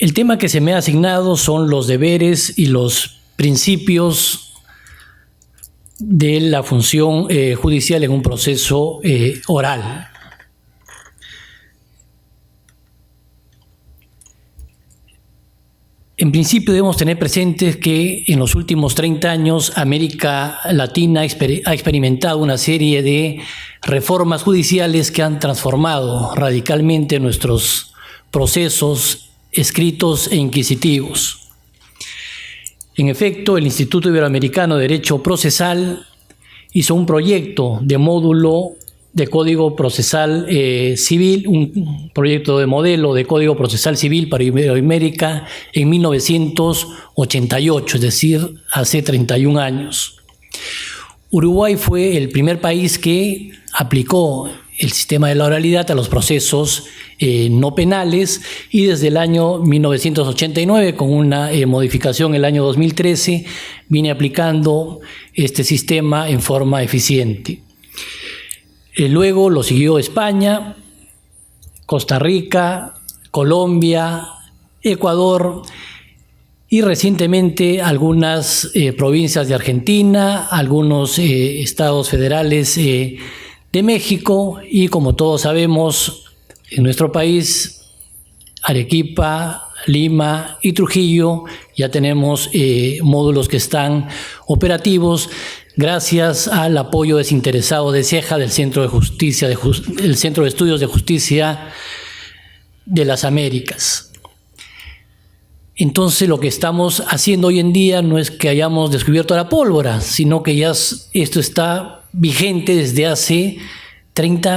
El tema que se me ha asignado son los deberes y los principios de la función judicial en un proceso oral. En principio debemos tener presentes que en los últimos 30 años América Latina ha experimentado una serie de reformas judiciales que han transformado radicalmente nuestros procesos escritos e inquisitivos. En efecto, el Instituto Iberoamericano de Derecho Procesal hizo un proyecto de módulo de Código Procesal Civil, un proyecto de modelo de Código Procesal Civil para Iberoamérica en 1988, es decir, hace 31 años. Uruguay fue el primer país que aplicó el sistema de la oralidad a los procesos no penales y desde el año 1989, con una modificación en el año 2013, viene aplicando este sistema en forma eficiente. Luego lo siguió España, Costa Rica, Colombia, Ecuador y recientemente algunas provincias de Argentina, algunos estados federales de México y, como todos sabemos, en nuestro país, Arequipa, Lima y Trujillo, ya tenemos módulos que están operativos gracias al apoyo desinteresado de CEJA, del Centro del Centro de Estudios de Justicia de las Américas. Entonces, lo que estamos haciendo hoy en día no es que hayamos descubierto la pólvora, sino que ya esto está vigente desde hace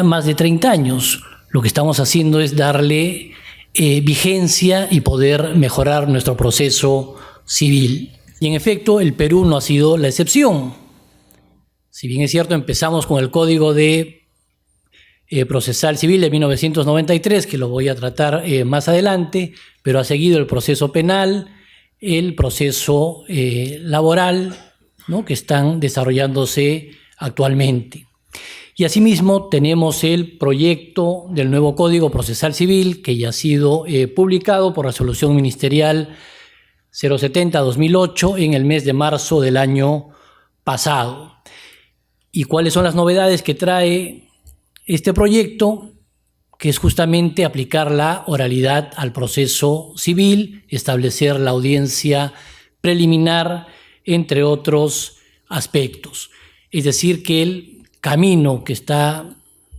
más de 30 años. Lo que estamos haciendo es darle vigencia y poder mejorar nuestro proceso civil. Y en efecto, el Perú no ha sido la excepción. Si bien es cierto, empezamos con el Código de Procesal Civil de 1993, que lo voy a tratar más adelante, pero ha seguido el proceso penal, el proceso laboral, ¿no?, que están desarrollándose actualmente. Y asimismo tenemos el proyecto del nuevo Código Procesal Civil, que ya ha sido publicado por resolución ministerial 070-2008 en el mes de marzo del año pasado. ¿Y cuáles son las novedades que trae este proyecto? Que es justamente aplicar la oralidad al proceso civil, establecer la audiencia preliminar, entre otros aspectos. Es decir, que el camino que está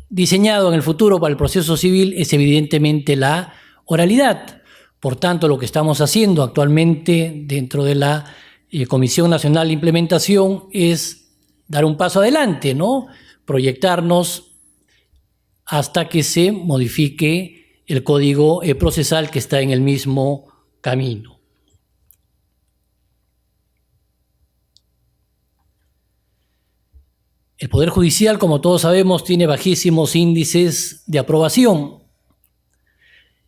diseñado en el futuro para el proceso civil es evidentemente la oralidad. Por tanto, lo que estamos haciendo actualmente dentro de la Comisión Nacional de Implementación es dar un paso adelante, ¿no? Proyectarnos hasta que se modifique el código procesal que está en el mismo camino. El Poder Judicial, como todos sabemos, tiene bajísimos índices de aprobación,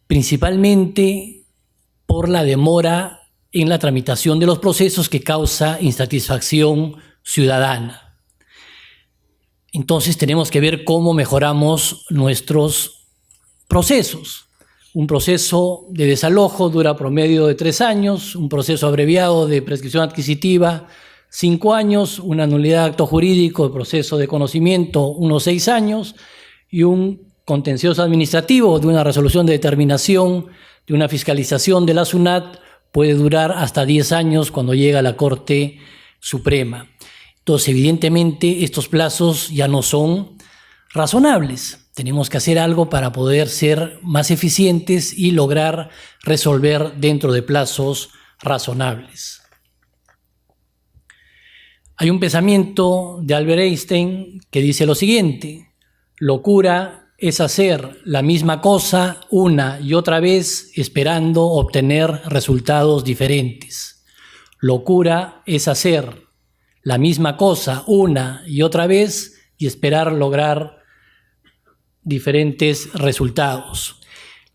principalmente por la demora en la tramitación de los procesos que causa insatisfacción ciudadana. Entonces tenemos que ver cómo mejoramos nuestros procesos. Un proceso de desalojo dura promedio de 3 años, un proceso abreviado de prescripción adquisitiva 5 años, una nulidad de acto jurídico de proceso de conocimiento unos 6 años y un contencioso administrativo de una resolución de determinación de una fiscalización de la SUNAT puede durar hasta 10 años cuando llega a la Corte Suprema. Entonces, evidentemente, estos plazos ya no son razonables. Tenemos que hacer algo para poder ser más eficientes y lograr resolver dentro de plazos razonables. Hay un pensamiento de Albert Einstein que dice lo siguiente: locura es hacer la misma cosa una y otra vez esperando obtener resultados diferentes. Locura es hacer la misma cosa una y otra vez y esperar lograr diferentes resultados.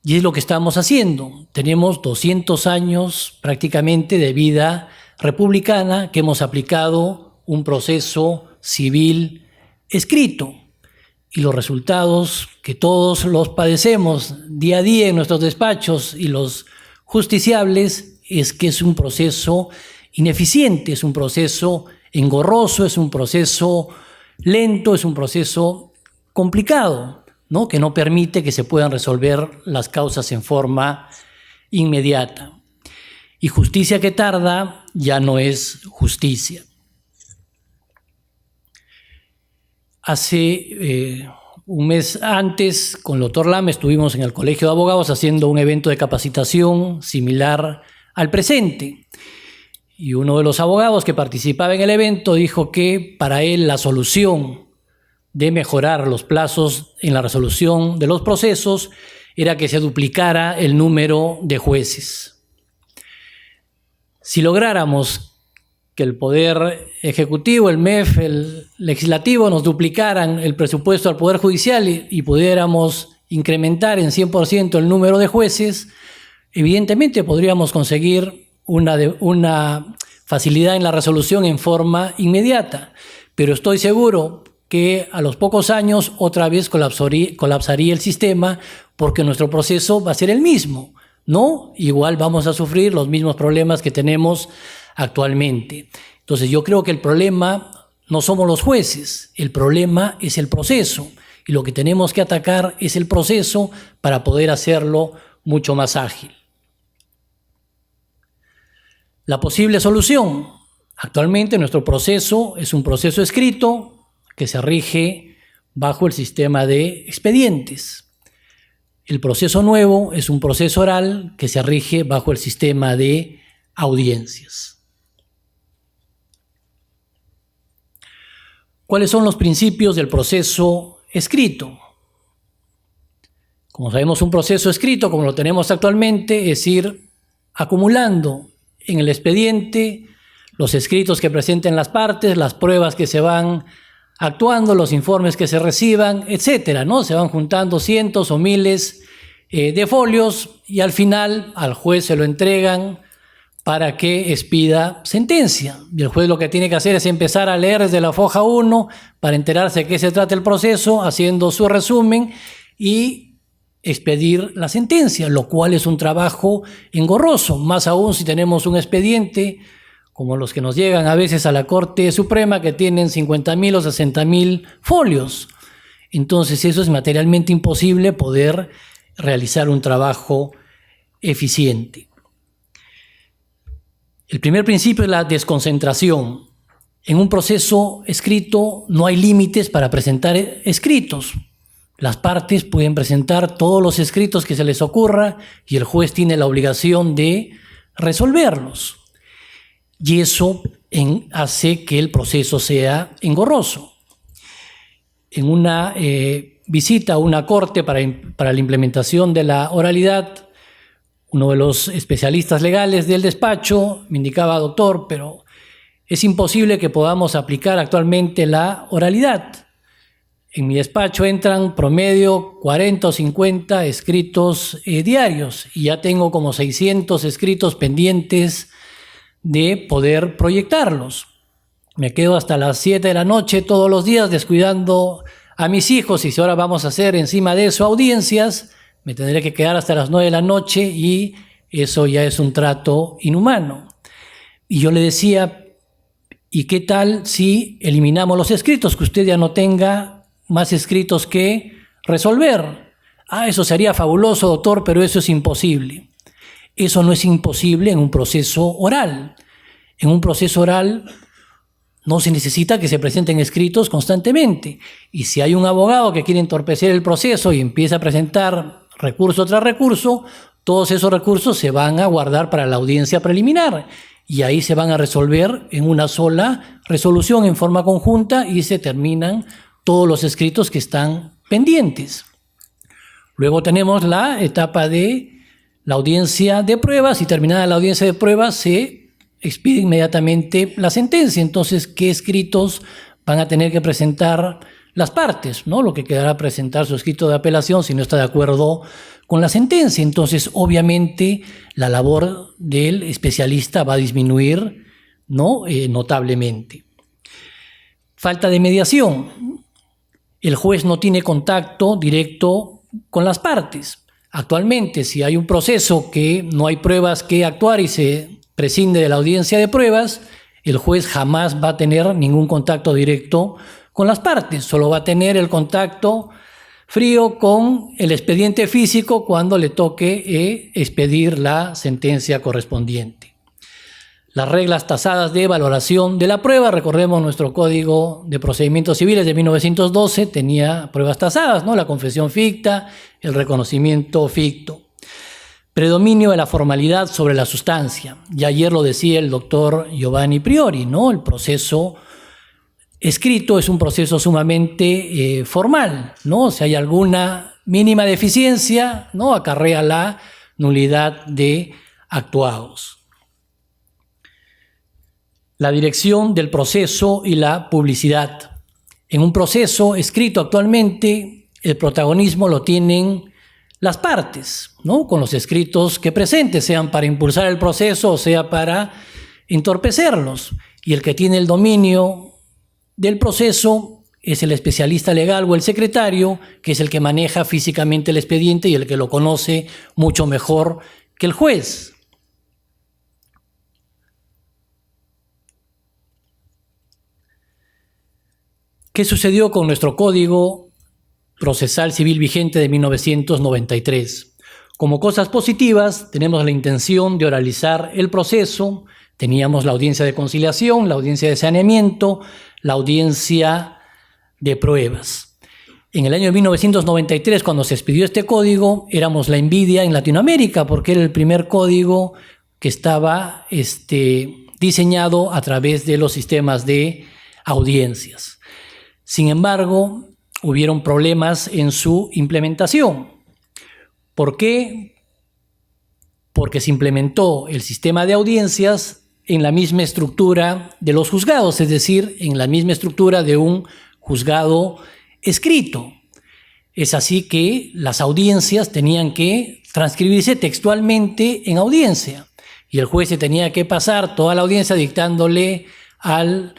Y es lo que estamos haciendo. Tenemos 200 años prácticamente de vida republicana que hemos aplicado un proceso civil escrito. Y los resultados que todos los padecemos día a día en nuestros despachos y los justiciables es que es un proceso ineficiente, es un proceso engorroso, es un proceso lento, es un proceso complicado, ¿no? Que no permite que se puedan resolver las causas en forma inmediata. Y justicia que tarda ya no es justicia. Hace un mes antes, con el doctor Lama, estuvimos en el Colegio de Abogados haciendo un evento de capacitación similar al presente. Y uno de los abogados que participaba en el evento dijo que para él la solución de mejorar los plazos en la resolución de los procesos era que se duplicara el número de jueces. Si lográramos que el Poder Ejecutivo, el MEF, el Legislativo nos duplicaran el presupuesto al Poder Judicial y pudiéramos incrementar en 100% el número de jueces, evidentemente podríamos conseguir una facilidad en la resolución en forma inmediata. Pero estoy seguro que a los pocos años otra vez colapsaría el sistema porque nuestro proceso va a ser el mismo, ¿no? Igual vamos a sufrir los mismos problemas que tenemos actualmente. Entonces yo creo que el problema no somos los jueces, el problema es el proceso y lo que tenemos que atacar es el proceso para poder hacerlo mucho más ágil. La posible solución. Actualmente nuestro proceso es un proceso escrito que se rige bajo el sistema de expedientes. El proceso nuevo es un proceso oral que se rige bajo el sistema de audiencias. ¿Cuáles son los principios del proceso escrito? Como sabemos, un proceso escrito, como lo tenemos actualmente, es ir acumulando en el expediente los escritos que presenten las partes, las pruebas que se van actuando, los informes que se reciban, etcétera, ¿no? Se van juntando cientos o miles de folios y al final al juez se lo entregan para que expida sentencia. Y el juez lo que tiene que hacer es empezar a leer desde la foja 1 para enterarse de qué se trata el proceso, haciendo su resumen y expedir la sentencia, lo cual es un trabajo engorroso, más aún si tenemos un expediente como los que nos llegan a veces a la Corte Suprema que tienen 50.000 o 60.000 folios. Entonces eso es materialmente imposible poder realizar un trabajo eficiente. El primer principio es la desconcentración. En un proceso escrito no hay límites para presentar escritos. Las partes pueden presentar todos los escritos que se les ocurra y el juez tiene la obligación de resolverlos. Y eso hace que el proceso sea engorroso. En una visita a una corte para la implementación de la oralidad, uno de los especialistas legales del despacho me indicaba: doctor, pero es imposible que podamos aplicar actualmente la oralidad. En mi despacho entran promedio 40 o 50 escritos diarios y ya tengo como 600 escritos pendientes de poder proyectarlos. Me quedo hasta las 7 de la noche todos los días descuidando a mis hijos y si ahora vamos a hacer encima de eso audiencias, me tendré que quedar hasta las 9 de la noche y eso ya es un trato inhumano. Y yo le decía, ¿y qué tal si eliminamos los escritos? Que usted ya no tenga más escritos que resolver. Eso sería fabuloso, doctor, pero eso es imposible. Eso no es imposible en un proceso oral. En un proceso oral no se necesita que se presenten escritos constantemente. Y si hay un abogado que quiere entorpecer el proceso y empieza a presentar recurso tras recurso, todos esos recursos se van a guardar para la audiencia preliminar. Y ahí se van a resolver en una sola resolución en forma conjunta y se terminan todos los escritos que están pendientes. Luego tenemos la etapa de la audiencia de pruebas y terminada la audiencia de pruebas se expide inmediatamente la sentencia. Entonces, ¿qué escritos van a tener que presentar las partes? ¿No? Lo que quedará presentar su escrito de apelación si no está de acuerdo con la sentencia. Entonces, obviamente, la labor del especialista va a disminuir, ¿no? Notablemente. Falta de mediación. El juez no tiene contacto directo con las partes. Actualmente, si hay un proceso que no hay pruebas que actuar y se prescinde de la audiencia de pruebas, el juez jamás va a tener ningún contacto directo con las partes, solo va a tener el contacto frío con el expediente físico cuando le toque expedir la sentencia correspondiente. Las reglas tasadas de valoración de la prueba, recordemos nuestro Código de Procedimientos Civiles de 1912, tenía pruebas tasadas, ¿no? La confesión ficta, el reconocimiento ficto. Predominio de la formalidad sobre la sustancia. Ya ayer lo decía el doctor Giovanni Priori, ¿no? El proceso escrito es un proceso sumamente formal, ¿no? Si hay alguna mínima deficiencia, ¿no? Acarrea la nulidad de actuados. La dirección del proceso y la publicidad. En un proceso escrito actualmente, el protagonismo lo tienen las partes, ¿no? Con los escritos que presenten, sean para impulsar el proceso o sea para entorpecerlos. Y el que tiene el dominio del proceso es el especialista legal o el secretario, que es el que maneja físicamente el expediente y el que lo conoce mucho mejor que el juez. ¿Qué sucedió con nuestro Código Procesal Civil vigente de 1993? Como cosas positivas, tenemos la intención de oralizar el proceso. Teníamos la audiencia de conciliación, la audiencia de saneamiento, la audiencia de pruebas. En el año 1993, cuando se expidió este código, éramos la envidia en Latinoamérica, porque era el primer código que estaba diseñado a través de los sistemas de audiencias. Sin embargo, hubieron problemas en su implementación. ¿Por qué? Porque se implementó el sistema de audiencias en la misma estructura de los juzgados, es decir, en la misma estructura de un juzgado escrito. Es así que las audiencias tenían que transcribirse textualmente en audiencia y el juez se tenía que pasar toda la audiencia dictándole al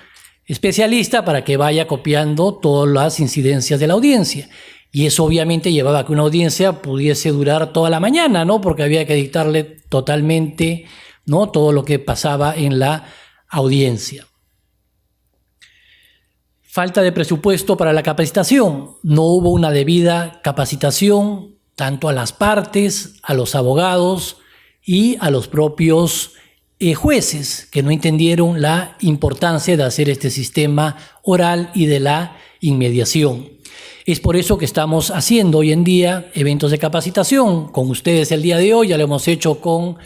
especialista para que vaya copiando todas las incidencias de la audiencia. Y eso obviamente llevaba a que una audiencia pudiese durar toda la mañana, ¿no? Porque había que dictarle totalmente, ¿no?, todo lo que pasaba en la audiencia. Falta de presupuesto para la capacitación. No hubo una debida capacitación tanto a las partes, a los abogados y a los propios jueces, que no entendieron la importancia de hacer este sistema oral y de la inmediación. Es por eso que estamos haciendo hoy en día eventos de capacitación. Con ustedes el día de hoy, ya lo hemos hecho con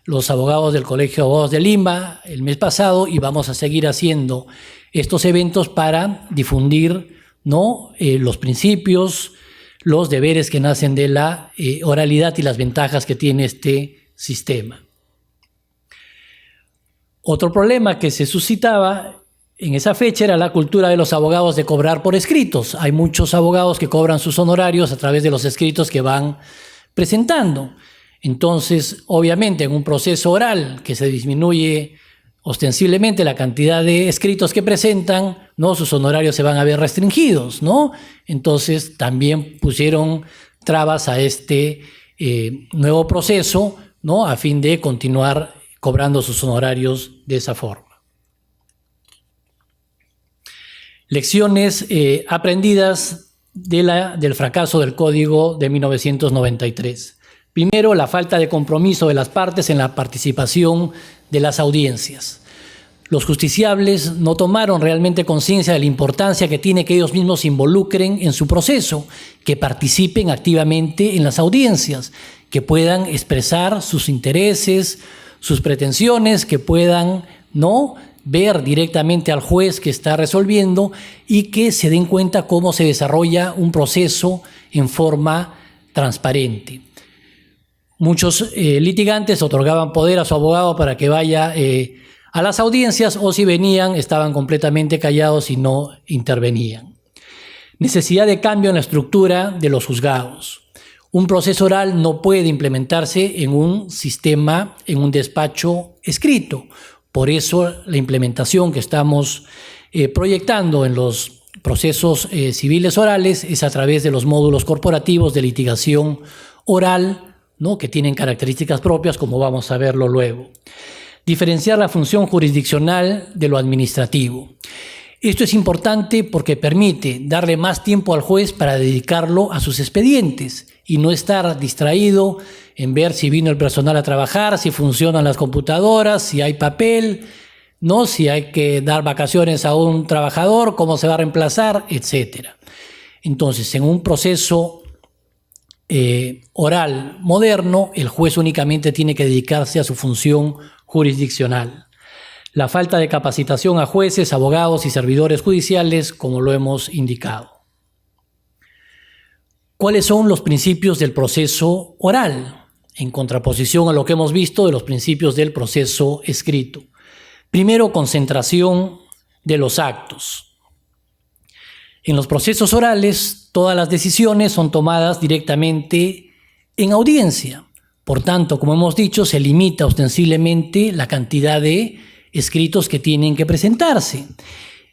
los abogados del Colegio de Abogados de Lima el mes pasado y vamos a seguir haciendo estos eventos para difundir, ¿no?, los principios, los deberes que nacen de la oralidad y las ventajas que tiene este sistema. Otro problema que se suscitaba en esa fecha era la cultura de los abogados de cobrar por escritos. Hay muchos abogados que cobran sus honorarios a través de los escritos que van presentando. Entonces, obviamente, en un proceso oral que se disminuye ostensiblemente la cantidad de escritos que presentan, ¿no?, sus honorarios se van a ver restringidos, ¿no? Entonces, también pusieron trabas a este nuevo proceso, ¿no?, a fin de continuar cobrando sus honorarios de esa forma. Lecciones aprendidas del fracaso del Código de 1993. Primero, la falta de compromiso de las partes en la participación de las audiencias. Los justiciables no tomaron realmente conciencia de la importancia que tiene que ellos mismos se involucren en su proceso, que participen activamente en las audiencias, que puedan expresar sus intereses, sus pretensiones, que puedan, ¿no?, ver directamente al juez que está resolviendo y que se den cuenta cómo se desarrolla un proceso en forma transparente. Muchos litigantes otorgaban poder a su abogado para que vaya a las audiencias, o si venían estaban completamente callados y no intervenían. Necesidad de cambio en la estructura de los juzgados. Un proceso oral no puede implementarse en un sistema, en un despacho escrito. Por eso la implementación que estamos proyectando en los procesos civiles orales es a través de los módulos corporativos de litigación oral, ¿no?, que tienen características propias, como vamos a verlo luego. Diferenciar la función jurisdiccional de lo administrativo. Esto es importante porque permite darle más tiempo al juez para dedicarlo a sus expedientes y no estar distraído en ver si vino el personal a trabajar, si funcionan las computadoras, si hay papel, ¿no?, si hay que dar vacaciones a un trabajador, cómo se va a reemplazar, etc. Entonces, en un proceso oral moderno, el juez únicamente tiene que dedicarse a su función jurisdiccional. La falta de capacitación a jueces, abogados y servidores judiciales, como lo hemos indicado. ¿Cuáles son los principios del proceso oral? En contraposición a lo que hemos visto de los principios del proceso escrito. Primero, concentración de los actos. En los procesos orales, todas las decisiones son tomadas directamente en audiencia. Por tanto, como hemos dicho, se limita ostensiblemente la cantidad de escritos que tienen que presentarse.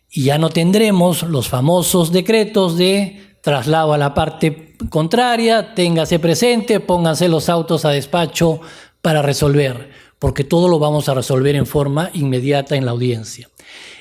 Y ya no tendremos los famosos decretos de traslado a la parte contraria, téngase presente, pónganse los autos a despacho para resolver, porque todo lo vamos a resolver en forma inmediata en la audiencia.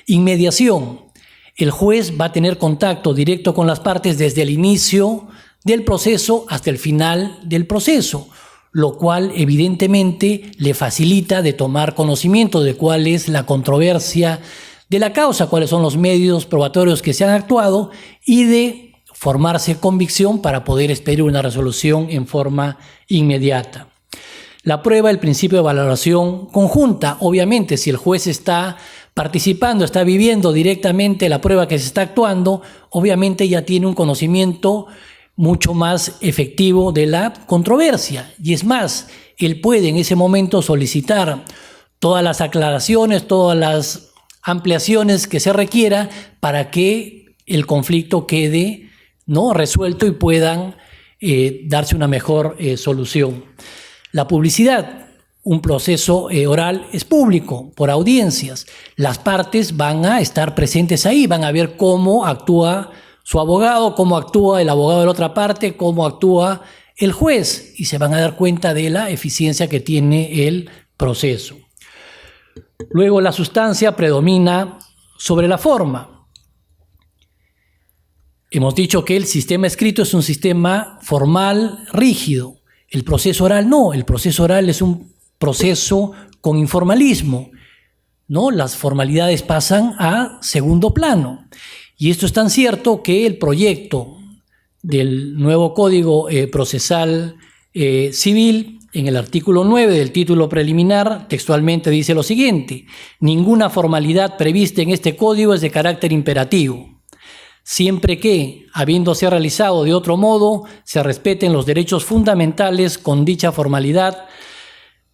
Inmediación. El juez va a tener contacto directo con las partes desde el inicio del proceso hasta el final del proceso, lo cual evidentemente le facilita de tomar conocimiento de cuál es la controversia de la causa, cuáles son los medios probatorios que se han actuado y de formarse convicción para poder esperar una resolución en forma inmediata. La prueba, el principio de valoración conjunta. Obviamente, si el juez está participando, está viviendo directamente la prueba que se está actuando, obviamente ya tiene un conocimiento mucho más efectivo de la controversia. Y es más, él puede en ese momento solicitar todas las aclaraciones, todas las ampliaciones que se requiera para que el conflicto quede, ¿no?, resuelto y puedan darse una mejor solución. La publicidad. Un proceso oral es público, por audiencias. Las partes van a estar presentes ahí, van a ver cómo actúa su abogado, cómo actúa el abogado de la otra parte, cómo actúa el juez, y se van a dar cuenta de la eficiencia que tiene el proceso. Luego, la sustancia predomina sobre la forma. Hemos dicho que el sistema escrito es un sistema formal rígido. El proceso oral no, el proceso oral es un proceso con informalismo, ¿no? Las formalidades pasan a segundo plano. Y esto es tan cierto que el proyecto del nuevo Código Procesal Civil, en el artículo 9 del título preliminar, textualmente dice lo siguiente: ninguna formalidad prevista en este código es de carácter imperativo, siempre que, habiéndose realizado de otro modo, se respeten los derechos fundamentales con dicha formalidad,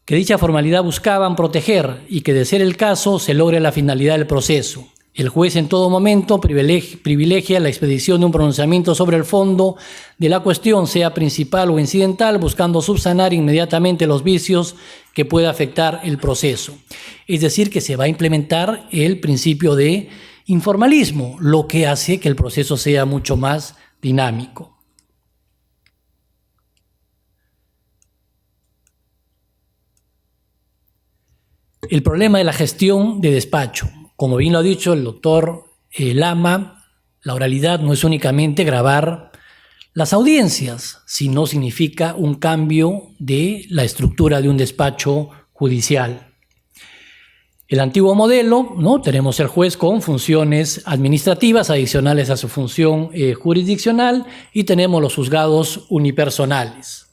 que dicha formalidad buscaban proteger y que, de ser el caso, se logre la finalidad del proceso. El juez en todo momento privilegia la expedición de un pronunciamiento sobre el fondo de la cuestión, sea principal o incidental, buscando subsanar inmediatamente los vicios que pueda afectar el proceso. Es decir, que se va a implementar el principio de informalismo, lo que hace que el proceso sea mucho más dinámico. El problema de la gestión de despacho. Como bien lo ha dicho el doctor Lama, la oralidad no es únicamente grabar las audiencias, sino significa un cambio de la estructura de un despacho judicial. El antiguo modelo, ¿no? Tenemos el juez con funciones administrativas adicionales a su función jurisdiccional, y tenemos los juzgados unipersonales.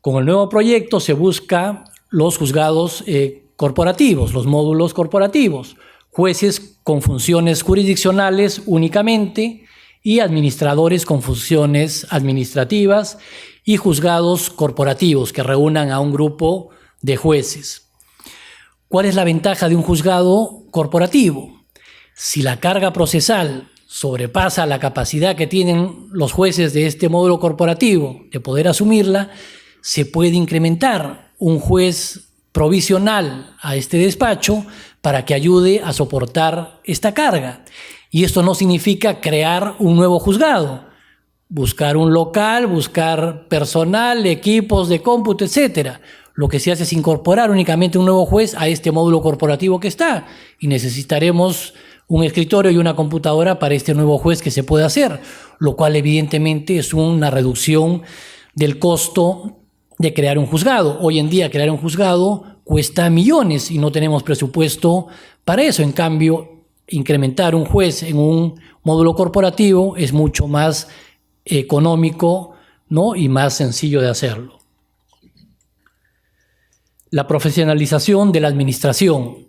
Con el nuevo proyecto se busca los juzgados corporativos, los módulos corporativos, jueces con funciones jurisdiccionales únicamente y administradores con funciones administrativas, y juzgados corporativos que reúnan a un grupo de jueces. ¿Cuál es la ventaja de un juzgado corporativo? Si la carga procesal sobrepasa la capacidad que tienen los jueces de este módulo corporativo de poder asumirla, se puede incrementar un juez provisional a este despacho para que ayude a soportar esta carga. Y esto no significa crear un nuevo juzgado, buscar un local, buscar personal, equipos de cómputo, etc. Lo que se hace es incorporar únicamente un nuevo juez a este módulo corporativo que está, y necesitaremos un escritorio y una computadora para este nuevo juez que se puede hacer, lo cual evidentemente es una reducción del costo de crear un juzgado. Hoy en día crear un juzgado cuesta millones y no tenemos presupuesto para eso. En cambio, incrementar un juez en un módulo corporativo es mucho más económico, ¿no? Y más sencillo de hacerlo. La profesionalización de la administración.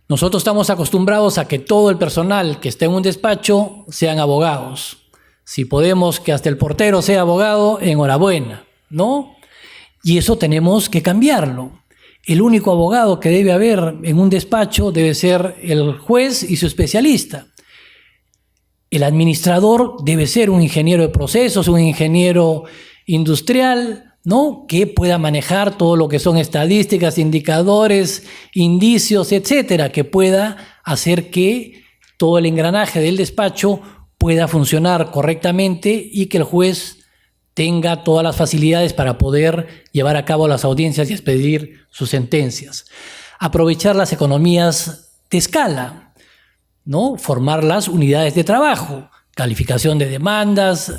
Nosotros estamos acostumbrados a que todo el personal que esté en un despacho sean abogados. Si podemos que hasta el portero sea abogado, enhorabuena, ¿no? Y eso tenemos que cambiarlo. El único abogado que debe haber en un despacho debe ser el juez y su especialista. El administrador debe ser un ingeniero de procesos, un ingeniero industrial, ¿no? Que pueda manejar todo lo que son estadísticas, indicadores, indicios, etcétera, que pueda hacer que todo el engranaje del despacho pueda funcionar correctamente y que el juez tenga todas las facilidades para poder llevar a cabo las audiencias y expedir sus sentencias. Aprovechar las economías de escala, ¿no? Formar las unidades de trabajo, calificación de demandas,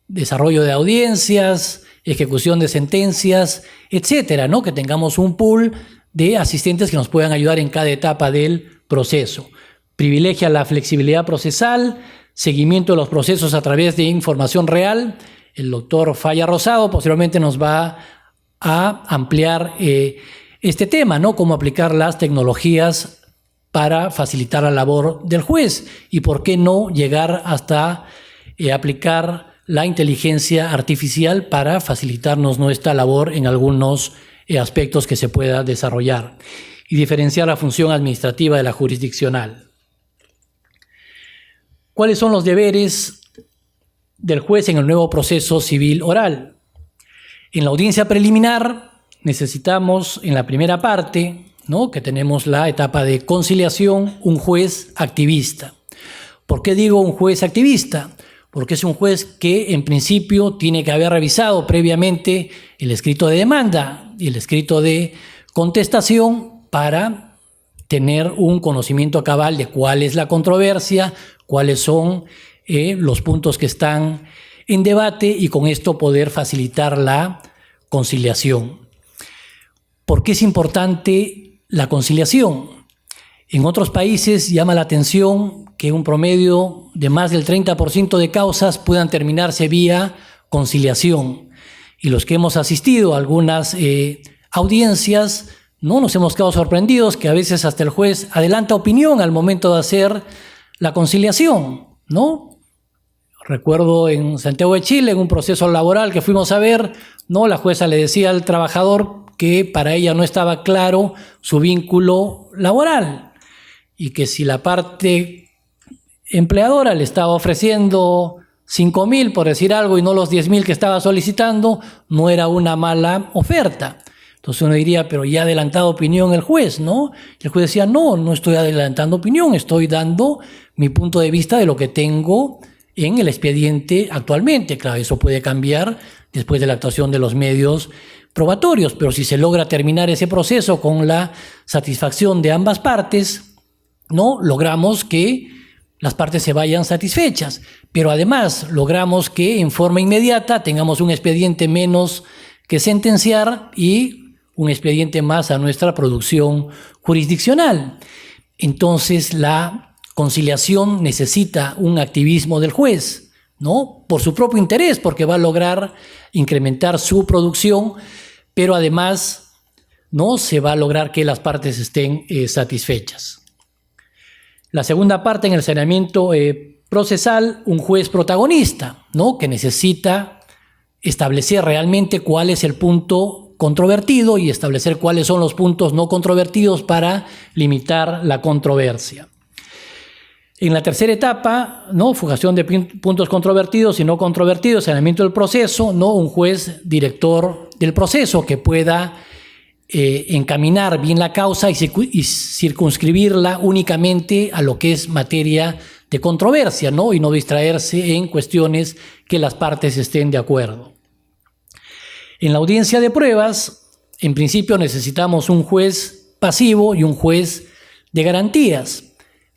desarrollo de audiencias, ejecución de sentencias, etcétera, ¿no? Que tengamos un pool de asistentes que nos puedan ayudar en cada etapa del proceso. Privilegia la flexibilidad procesal, seguimiento de los procesos a través de información real. El doctor Falla Rosado posteriormente nos va a ampliar este tema, ¿no? Cómo aplicar las tecnologías para facilitar la labor del juez y por qué no llegar hasta aplicar la inteligencia artificial para facilitarnos nuestra labor en algunos aspectos que se pueda desarrollar y diferenciar la función administrativa de la jurisdiccional. ¿Cuáles son los deberes del juez en el nuevo proceso civil oral? En la audiencia preliminar necesitamos, en la primera parte, ¿no? Que tenemos la etapa de conciliación, un juez activista. ¿Por qué digo un juez activista? Porque es un juez que en principio tiene que haber revisado previamente el escrito de demanda y el escrito de contestación para tener un conocimiento cabal de cuál es la controversia, cuáles son los puntos que están en debate y con esto poder facilitar la conciliación. ¿Por qué es importante la conciliación? En otros países llama la atención que un promedio de más del 30% de causas puedan terminarse vía conciliación. Y los que hemos asistido a algunas audiencias, no nos hemos quedado sorprendidos que a veces hasta el juez adelanta opinión al momento de hacer la conciliación, ¿no? Recuerdo en Santiago de Chile, en un proceso laboral que fuimos a ver, ¿no? La jueza le decía al trabajador que para ella no estaba claro su vínculo laboral y que si la parte empleadora le estaba ofreciendo 5.000 por decir algo y no los 10.000 que estaba solicitando, no era una mala oferta. Entonces uno diría, pero ya ha adelantado opinión el juez, ¿no? Y el juez decía, no estoy adelantando opinión, estoy dando mi punto de vista de lo que tengo en el expediente actualmente. Claro, eso puede cambiar después de la actuación de los medios probatorios, pero si se logra terminar ese proceso con la satisfacción de ambas partes, ¿no? Logramos que las partes se vayan satisfechas, pero además logramos que en forma inmediata tengamos un expediente menos que sentenciar y un expediente más a nuestra producción jurisdiccional. Entonces la conciliación necesita un activismo del juez, ¿no? Por su propio interés, porque va a lograr incrementar su producción, pero además, ¿no? Se va a lograr que las partes estén satisfechas. La segunda parte, en el saneamiento procesal, un juez protagonista, ¿no? Que necesita establecer realmente cuál es el punto controvertido y establecer cuáles son los puntos no controvertidos para limitar la controversia. En la tercera etapa, ¿no? Fugación de puntos controvertidos y no controvertidos, saneamiento del proceso, ¿no? Un juez director del proceso que pueda encaminar bien la causa y circunscribirla únicamente a lo que es materia de controversia, ¿no? Y no distraerse en cuestiones que las partes estén de acuerdo. En la audiencia de pruebas, en principio necesitamos un juez pasivo y un juez de garantías.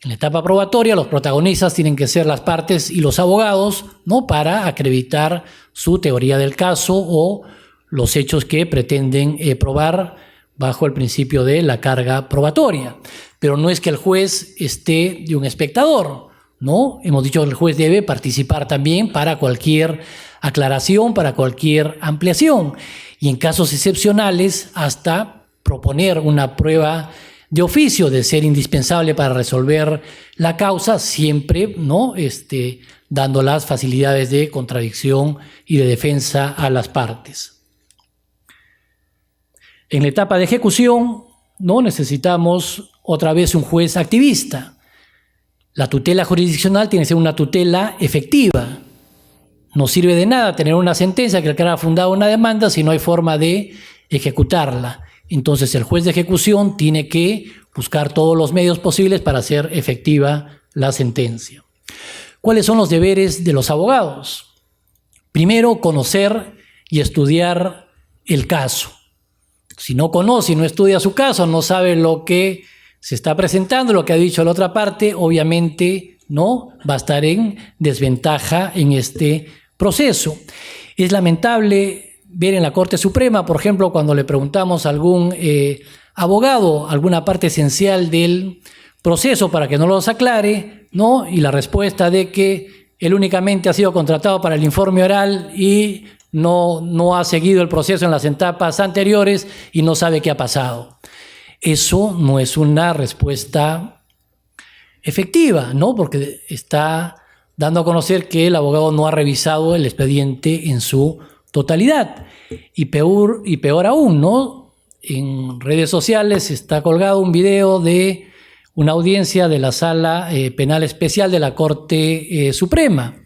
En la etapa probatoria, los protagonistas tienen que ser las partes y los abogados, ¿no? Para acreditar su teoría del caso o los hechos que pretenden probar bajo el principio de la carga probatoria. Pero no es que el juez esté de un espectador, ¿no? Hemos dicho que el juez debe participar también para cualquier aclaración, para cualquier ampliación. Y en casos excepcionales, hasta proponer una prueba de oficio de ser indispensable para resolver la causa, siempre, ¿no? Dando las facilidades de contradicción y de defensa a las partes. En la etapa de ejecución, ¿no? Necesitamos otra vez un juez activista. La tutela jurisdiccional tiene que ser una tutela efectiva. No sirve de nada tener una sentencia que declara fundada una demanda si no hay forma de ejecutarla. Entonces el juez de ejecución tiene que buscar todos los medios posibles para hacer efectiva la sentencia. ¿Cuáles son los deberes de los abogados? Primero, conocer y estudiar el caso. Si no conoce y no estudia su caso, no sabe lo que se está presentando, lo que ha dicho la otra parte, obviamente no va a estar en desventaja en este proceso. Es lamentable ver en la Corte Suprema, por ejemplo, cuando le preguntamos a algún abogado alguna parte esencial del proceso para que no los aclare, ¿no? Y la respuesta de que él únicamente ha sido contratado para el informe oral y no ha seguido el proceso en las etapas anteriores y no sabe qué ha pasado. Eso no es una respuesta efectiva, ¿no? Porque está dando a conocer que el abogado no ha revisado el expediente en su totalidad. Y peor aún, ¿no? En redes sociales está colgado un video de una audiencia de la Sala Penal Especial de la Corte Suprema,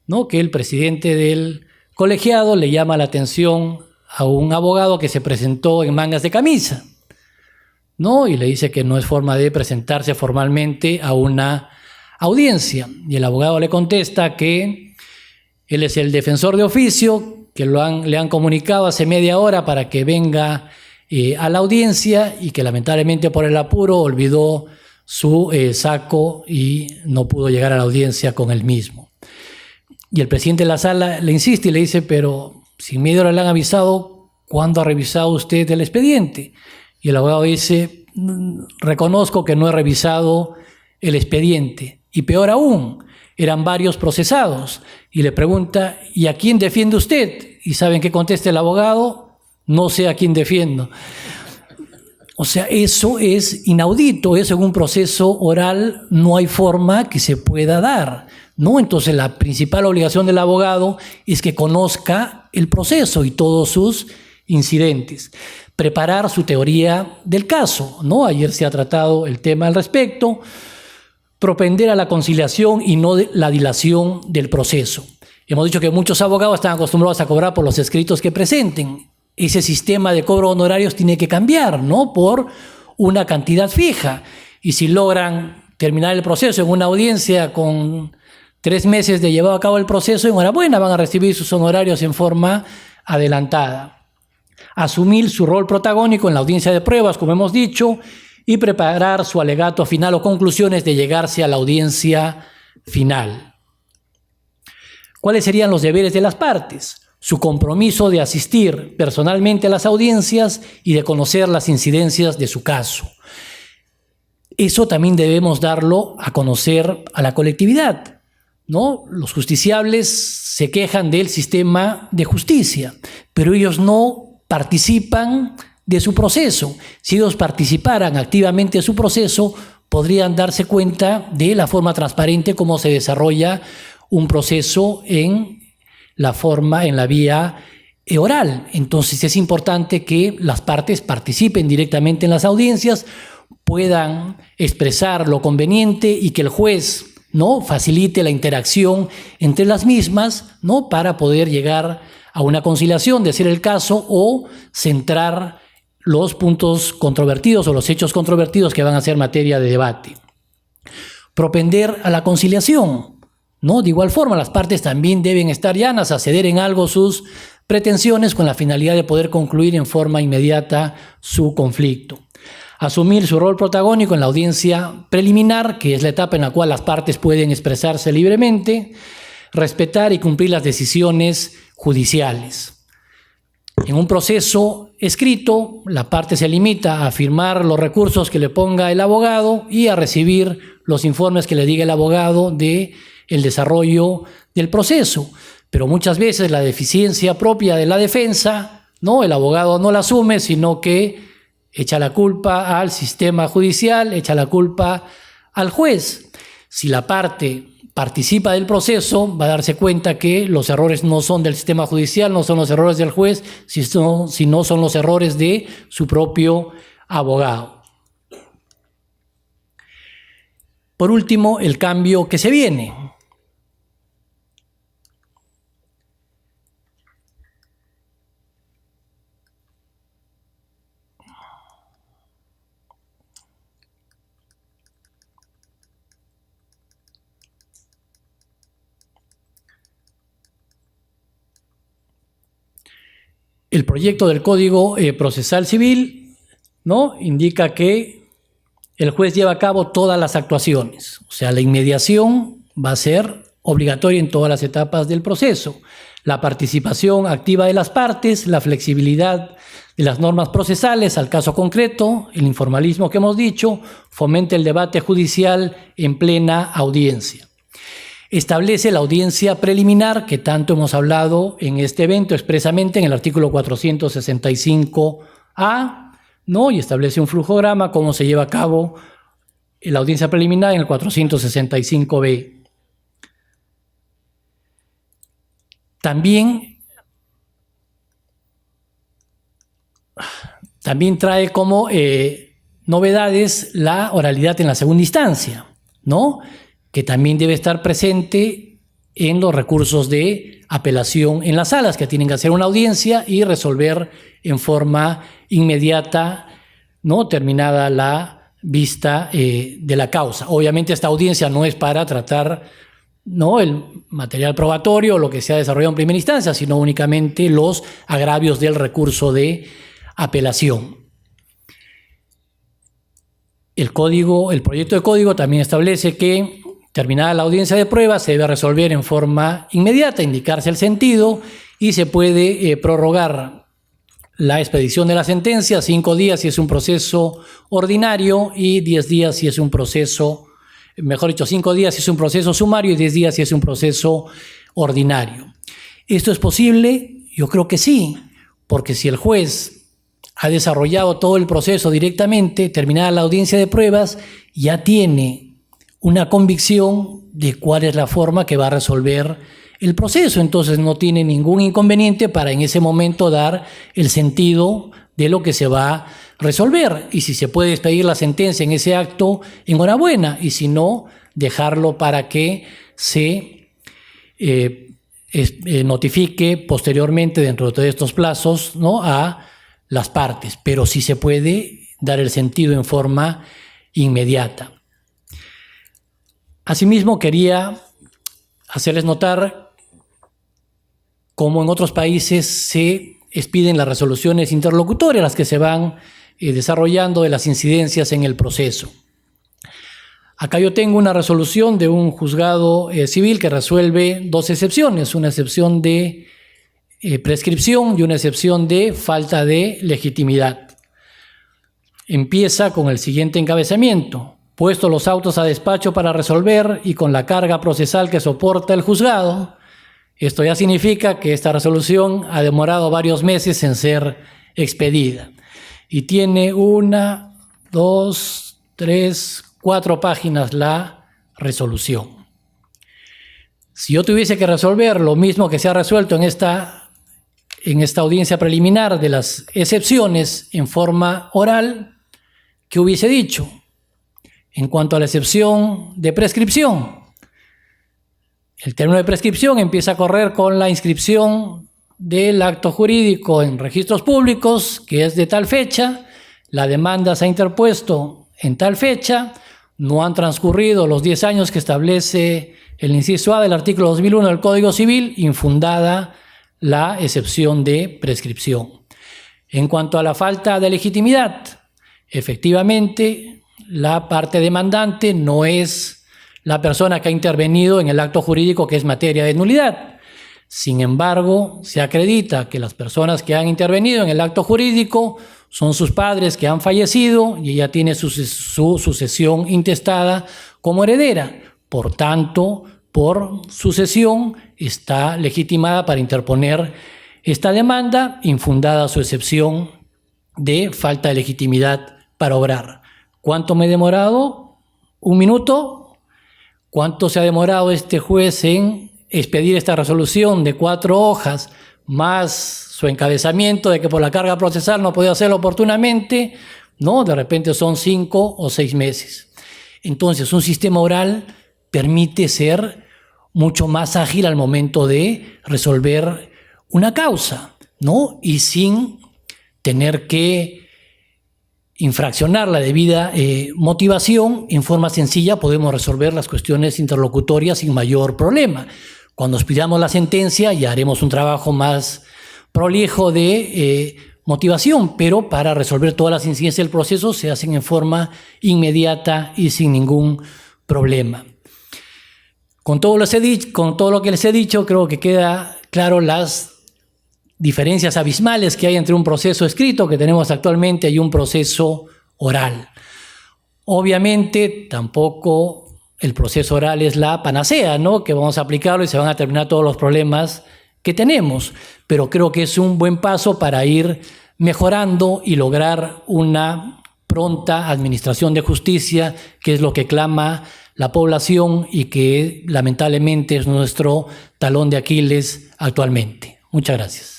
¿no? Que el presidente del colegiado le llama la atención a un abogado que se presentó en mangas de camisa, ¿no? Y le dice que no es forma de presentarse formalmente a una audiencia. Y el abogado le contesta que él es el defensor de oficio, que le han comunicado hace media hora para que venga a la audiencia y que lamentablemente por el apuro olvidó su saco y no pudo llegar a la audiencia con él mismo. Y el presidente de la sala le insiste y le dice, pero si media hora le han avisado, ¿cuándo ha revisado usted el expediente? Y el abogado dice, reconozco que no he revisado el expediente. Y peor aún, eran varios procesados. Y le pregunta, ¿y a quién defiende usted? ¿Y saben qué contesta el abogado? No sé a quién defiendo. O sea, eso es inaudito, eso en un proceso oral no hay forma que se pueda dar, ¿no? Entonces la principal obligación del abogado es que conozca el proceso y todos sus incidentes. Preparar su teoría del caso, ¿no? Ayer se ha tratado el tema al respecto. Propender a la conciliación y no la dilación del proceso. Hemos dicho que muchos abogados están acostumbrados a cobrar por los escritos que presenten. Ese sistema de cobro de honorarios tiene que cambiar, ¿no? Por una cantidad fija. Y si logran terminar el proceso en una audiencia con 3 meses de llevado a cabo el proceso, enhorabuena, van a recibir sus honorarios en forma adelantada. Asumir su rol protagónico en la audiencia de pruebas, como hemos dicho, y preparar su alegato final o conclusiones de llegarse a la audiencia final. ¿Cuáles serían los deberes de las partes? Su compromiso de asistir personalmente a las audiencias y de conocer las incidencias de su caso. Eso también debemos darlo a conocer a la colectividad, ¿no? Los justiciables se quejan del sistema de justicia, pero ellos no participan de su proceso. Si ellos participaran activamente de su proceso, podrían darse cuenta de la forma transparente como se desarrolla un proceso en la vía oral. Entonces es importante que las partes participen directamente en las audiencias, puedan expresar lo conveniente y que el juez, ¿no?, facilite la interacción entre las mismas, ¿no?, para poder llegar a una conciliación, de ser el caso, o centrar los puntos controvertidos o los hechos controvertidos que van a ser materia de debate. propender a la conciliación, ¿no? De igual forma, las partes también deben estar llanas a ceder en algo sus pretensiones con la finalidad de poder concluir en forma inmediata su conflicto. Asumir su rol protagónico en la audiencia preliminar, que es la etapa en la cual las partes pueden expresarse libremente, respetar y cumplir las decisiones judiciales. En un proceso escrito, la parte se limita a firmar los recursos que le ponga el abogado y a recibir los informes que le diga el abogado de el desarrollo del proceso. Pero muchas veces la deficiencia propia de la defensa, ¿no? El abogado no la asume, sino que echa la culpa al sistema judicial, echa la culpa al juez. Si la parte participa del proceso, va a darse cuenta que los errores no son del sistema judicial, no son los errores del juez, sino son los errores de su propio abogado. Por último, el cambio que se viene. El proyecto del Código Procesal Civil, ¿no? Indica que el juez lleva a cabo todas las actuaciones. O sea, la inmediación va a ser obligatoria en todas las etapas del proceso. La participación activa de las partes, la flexibilidad de las normas procesales al caso concreto, el informalismo que hemos dicho, fomenta el debate judicial en plena audiencia. Establece la audiencia preliminar, que tanto hemos hablado en este evento expresamente en el artículo 465A, ¿no? Y establece un flujograma, cómo se lleva a cabo la audiencia preliminar en el 465B. También trae como novedades la oralidad en la segunda instancia, ¿no? Que también debe estar presente en los recursos de apelación en las salas, que tienen que hacer una audiencia y resolver en forma inmediata, ¿no? Terminada la vista de la causa. Obviamente esta audiencia no es para tratar, ¿no?, el material probatorio o lo que se ha desarrollado en primera instancia, sino únicamente los agravios del recurso de apelación. El proyecto de código también establece que terminada la audiencia de prueba, se debe resolver en forma inmediata, indicarse el sentido y se puede prorrogar la expedición de la sentencia, 5 días si es un proceso ordinario y 10 días si es un proceso, mejor dicho, 5 días si es un proceso sumario y 10 días si es un proceso ordinario. ¿Esto es posible? Yo creo que sí, porque si el juez ha desarrollado todo el proceso directamente, terminada la audiencia de pruebas, ya tiene una convicción de cuál es la forma que va a resolver el proceso. Entonces no tiene ningún inconveniente para en ese momento dar el sentido de lo que se va a resolver. Y si se puede expedir la sentencia en ese acto, enhorabuena. Y si no, dejarlo para que se notifique posteriormente dentro de estos plazos, ¿no?, a las partes. Pero sí se puede dar el sentido en forma inmediata. Asimismo, quería hacerles notar cómo en otros países se expiden las resoluciones interlocutorias, las que se van desarrollando de las incidencias en el proceso. Acá yo tengo una resolución de un juzgado civil que resuelve 2 excepciones, una excepción de prescripción y una excepción de falta de legitimidad. Empieza con el siguiente encabezamiento: puesto los autos a despacho para resolver y con la carga procesal que soporta el juzgado. Esto ya significa que esta resolución ha demorado varios meses en ser expedida. Y tiene 1, 2, 3, 4 páginas la resolución. Si yo tuviese que resolver lo mismo que se ha resuelto en esta audiencia preliminar de las excepciones en forma oral, ¿qué hubiese dicho? En cuanto a la excepción de prescripción, el término de prescripción empieza a correr con la inscripción del acto jurídico en registros públicos, que es de tal fecha, la demanda se ha interpuesto en tal fecha, no han transcurrido los 10 años que establece el inciso A del artículo 2001 del Código Civil, infundada la excepción de prescripción. En cuanto a la falta de legitimidad, efectivamente, la parte demandante no es la persona que ha intervenido en el acto jurídico que es materia de nulidad. Sin embargo, se acredita que las personas que han intervenido en el acto jurídico son sus padres que han fallecido y ella tiene su sucesión intestada como heredera. Por tanto, por sucesión está legitimada para interponer esta demanda, infundada su excepción de falta de legitimidad para obrar. ¿Cuánto me he demorado? ¿1 minuto? ¿Cuánto se ha demorado este juez en expedir esta resolución de 4 hojas, más su encabezamiento de que por la carga procesal no podía hacerlo oportunamente? No, de repente son 5 o 6 meses. Entonces, un sistema oral permite ser mucho más ágil al momento de resolver una causa, ¿no? Y sin tener que infraccionar la debida motivación, en forma sencilla podemos resolver las cuestiones interlocutorias sin mayor problema. Cuando expidamos la sentencia ya haremos un trabajo más prolijo de motivación, pero para resolver todas las incidencias del proceso se hacen en forma inmediata y sin ningún problema. Con todo lo que les he dicho, creo que queda claro las diferencias abismales que hay entre un proceso escrito que tenemos actualmente y un proceso oral. Obviamente, tampoco el proceso oral es la panacea, ¿no? Que vamos a aplicarlo y se van a terminar todos los problemas que tenemos, pero creo que es un buen paso para ir mejorando y lograr una pronta administración de justicia, que es lo que clama la población y que lamentablemente es nuestro talón de Aquiles actualmente. Muchas gracias.